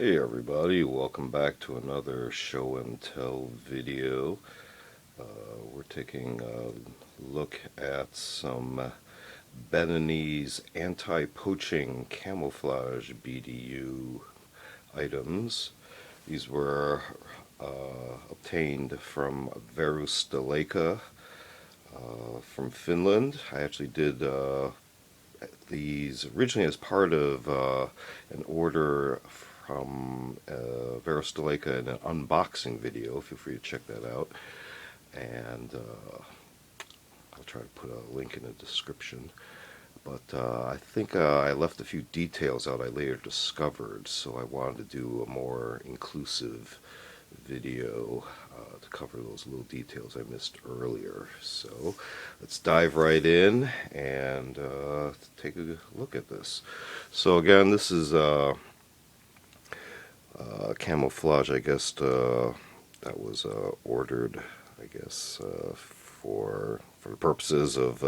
Hey everybody, welcome back to another show and tell video. We're taking a look at some Beninese Anti-Poaching Camouflage BDU items. These were obtained from Varusteleka from Finland. I actually did these originally as part of an order from Varusteleka in an unboxing video. Feel free to check that out. And I'll try to put a link in the description. But I think I left a few details out I later discovered, so I wanted to do a more inclusive video to cover those little details I missed earlier. So let's dive right in and take a look at this. So again, this is camouflage, I guess, that was ordered, I guess, for the purposes of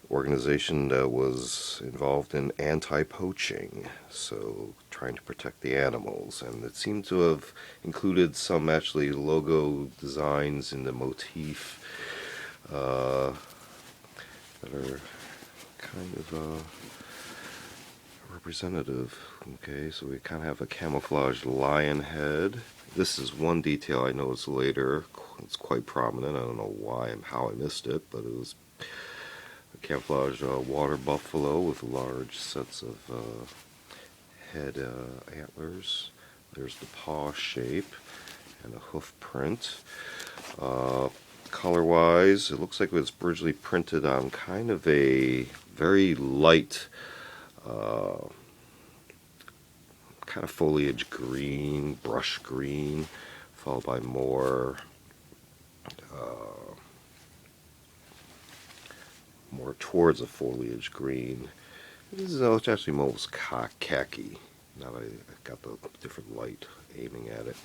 organization that was involved in anti-poaching, so trying to protect the animals. And it seemed to have included some actually logo designs in the motif that are kind of representative. Okay, so we kind of have a camouflaged lion head. This is one detail I noticed later. It's quite prominent. I don't know why and how I missed it, but it was camouflage water buffalo with large sets of head antlers. There's the paw shape and a hoof print. Color-wise, it looks like it was originally printed on kind of a very light kind of foliage green, brush green, followed by more towards a foliage green. This is actually almost khaki. Now I got the different light aiming at it.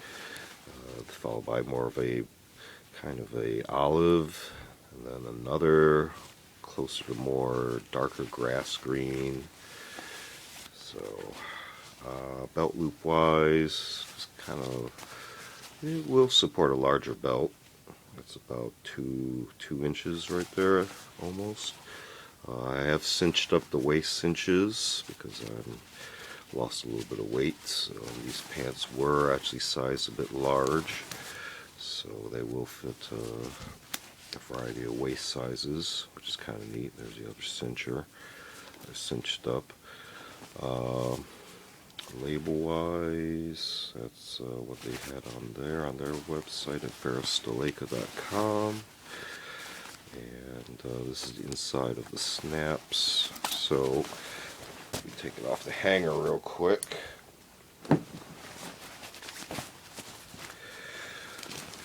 Followed by more of a kind of a olive, and then another closer to more darker grass green. So belt loop wise, just kind of, it will support a larger belt. It's about two inches right there, almost. I have cinched up the waist cinches because I lost a little bit of weight. So these pants were actually sized a bit large, so they will fit a variety of waist sizes, which is kind of neat. There's the other cincher. They're cinched up. Label-wise, that's what they had on their website at Varusteleka.com. And this is the inside of the snaps. So, let me take it off the hanger real quick.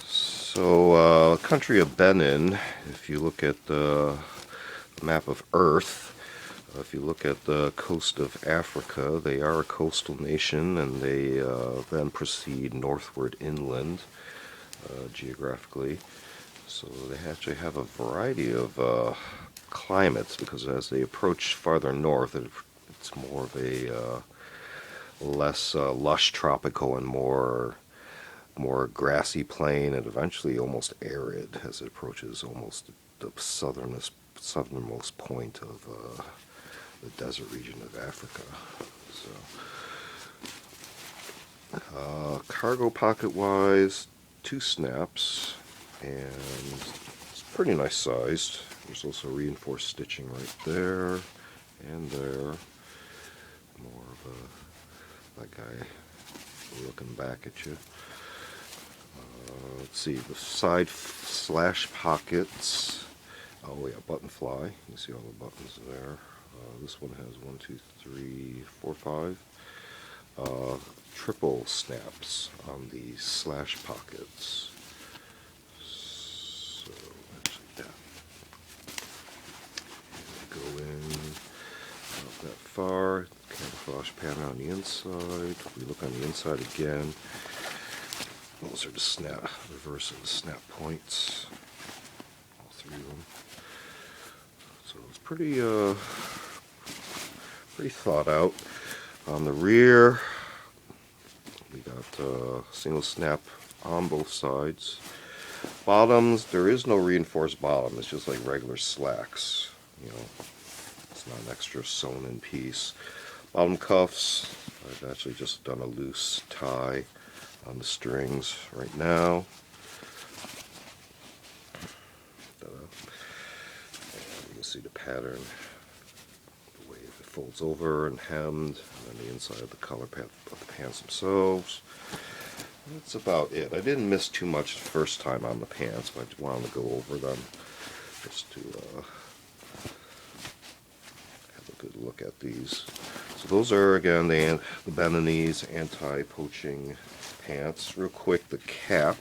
So, country of Benin, if you look at the map of Earth, if you look at the coast of Africa, they are a coastal nation, and they then proceed northward inland geographically. So they actually have a variety of climates, because as they approach farther north, it's more of a less lush tropical and more grassy plain, and eventually almost arid as it approaches almost the southernmost point of the desert region of Africa. So, cargo pocket wise, 2 snaps, and it's pretty nice sized. There's also reinforced stitching right there and there. More of that guy looking back at you. Let's see, the side slash pockets. Oh yeah, button fly. You can see all the buttons there. This one has 1, 2, 3, 4, 5. Triple snaps on the slash pockets. So actually, yeah. Go in not that far. Camouflage pattern on the inside. We look on the inside again. Those are the reverse of the snap points. All 3 of them. So it's pretty thought out. On the rear, single snap on both sides. Bottoms, there is no reinforced bottom, it's just like regular slacks, you know, it's not an extra sewn in piece. Bottom cuffs, I've actually just done a loose tie on the strings right now. And you can see the pattern, the way it folds over and hemmed, and then the inside of the collar of the pants themselves. That's about it. I didn't miss too much the first time on the pants, but I just wanted to go over them just to have a good look at these. So those are, again, the Beninese Anti-Poaching pants. Real quick, the cap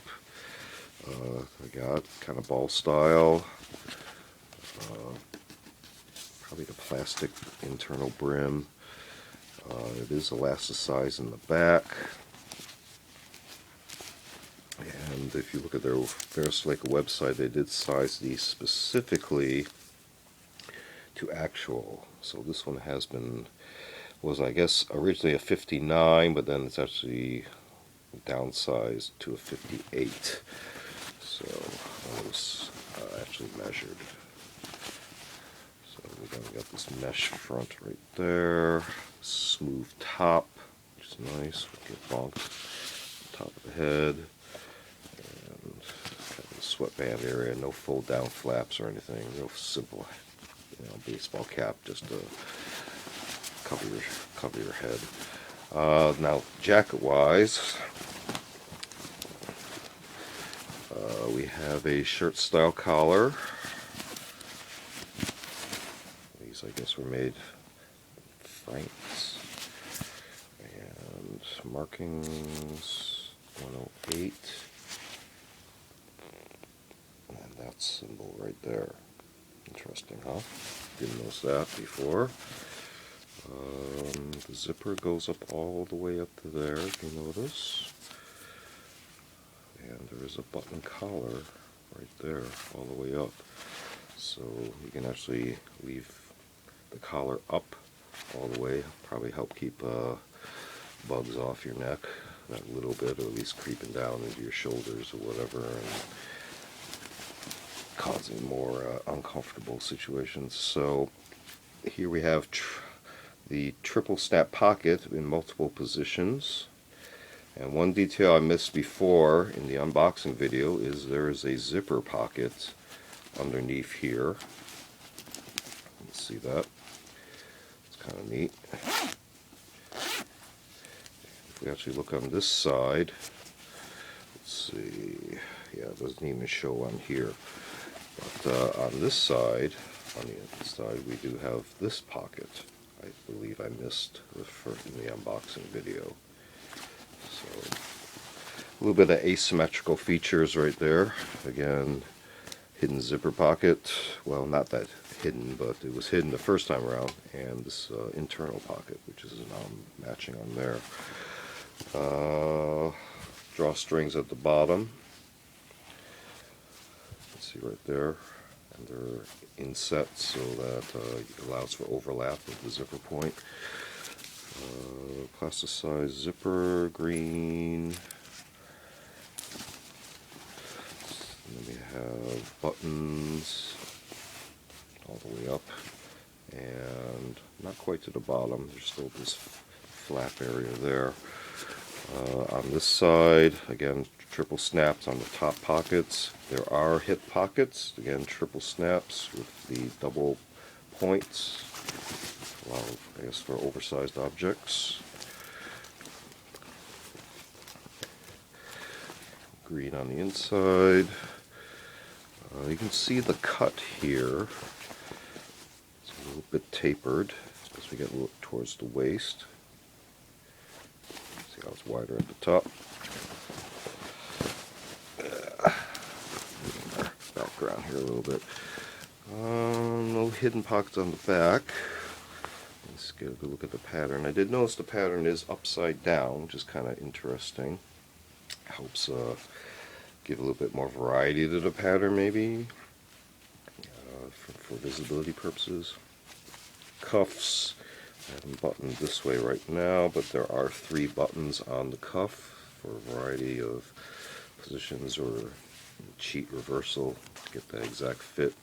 I got kind of ball style. Probably the plastic internal brim. It is elasticized in the back. And if you look at their Varusteleka website, they did size these specifically to actual. So this one was I guess originally a 59, but then it's actually downsized to a 58. So I was actually measured. So we got this mesh front right there, smooth top, which is nice. We get bonked top of the head. Sweatband area, no fold down flaps or anything, real simple, baseball cap just to cover your head. Now jacket wise, we have a shirt style collar. These I guess were made Franks, and markings 108. That symbol right there. Interesting, huh? Didn't notice that before. The zipper goes up all the way up to there, if you notice. And there is a button collar right there, all the way up. So you can actually leave the collar up all the way. Probably help keep bugs off your neck that little bit, or at least creeping down into your shoulders or whatever, and causing more uncomfortable situations. So here we have the triple snap pocket in multiple positions. And one detail I missed before in the unboxing video is there is a zipper pocket underneath here. Let's see that. It's kind of neat. If we actually look on this side, let's see. Yeah, it doesn't even show on here. But on this side, on the inside, we do have this pocket. I believe I missed in the unboxing video. So a little bit of asymmetrical features right there. Again, hidden zipper pocket. Well, not that hidden, but it was hidden the first time around. And this internal pocket, which is now matching on there. Drawstrings at the bottom. See right there, and they're inset so that it allows for overlap of the zipper point. Plasticized zipper, green. And then we have buttons all the way up, and not quite to the bottom. There's still this flap area there. On this side, again, triple snaps on the top pockets. There are hip pockets, again, triple snaps with the double points. Allow, I guess, for oversized objects. Green on the inside. You can see the cut here. It's a little bit tapered as we get a little towards the waist. See how it's wider at the top. Background here a little bit. No hidden pockets on the back. Let's get a good look at the pattern. I did notice the pattern is upside down, which is kind of interesting. Helps give a little bit more variety to the pattern, maybe, for visibility purposes. Cuffs, I have them buttoned this way right now, but there are 3 buttons on the cuff for a variety of positions or cheat reversal to get that exact fit.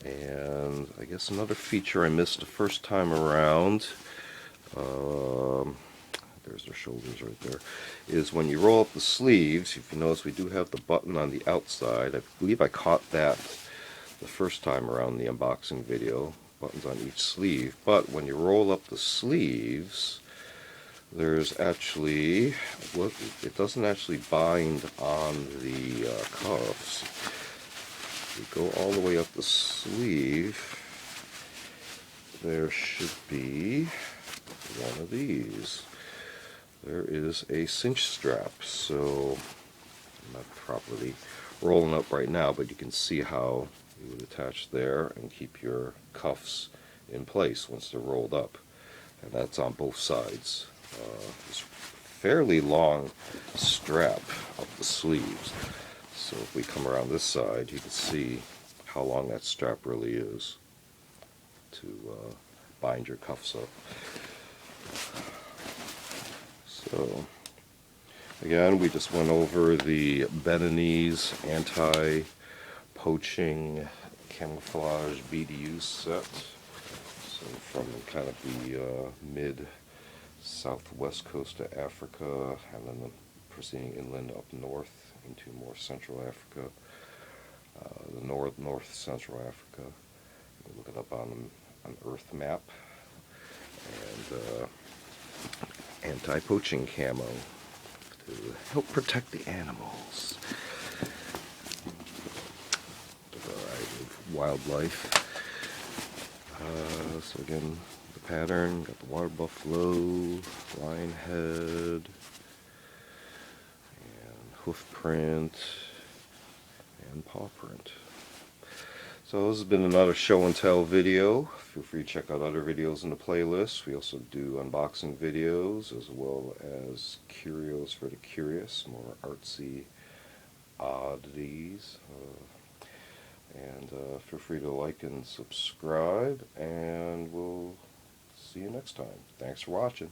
And I guess another feature I missed the first time around, there's their shoulders right there, is when you roll up the sleeves. If you notice, we do have the button on the outside. I believe I caught that the first time around the unboxing video, buttons on each sleeve. But when you roll up the sleeves, there's actually, look, it doesn't actually bind on the cuffs. You go all the way up the sleeve, there should be one of these. There is a cinch strap, so I'm not properly rolling up right now, but you can see how you would attach there and keep your cuffs in place once they're rolled up. And that's on both sides. It's a fairly long strap up the sleeves. So if we come around this side, you can see how long that strap really is to bind your cuffs up. So again, we just went over the Beninese Anti-Poaching Camouflage BDU set. So from kind of the mid-southwest coast of Africa, and then proceeding inland up north into more central Africa, the north central Africa. You look it up on an Earth map, and anti-poaching camo to help protect the animals. A variety of wildlife. So again, the pattern, got the water buffalo, lion head, and hoof print, and paw print. So this has been another show and tell video. Feel free to check out other videos in the playlist. We also do unboxing videos as well as curios for the curious, more artsy oddities. And feel free to like and subscribe, and we'll see you next time. Thanks for watching.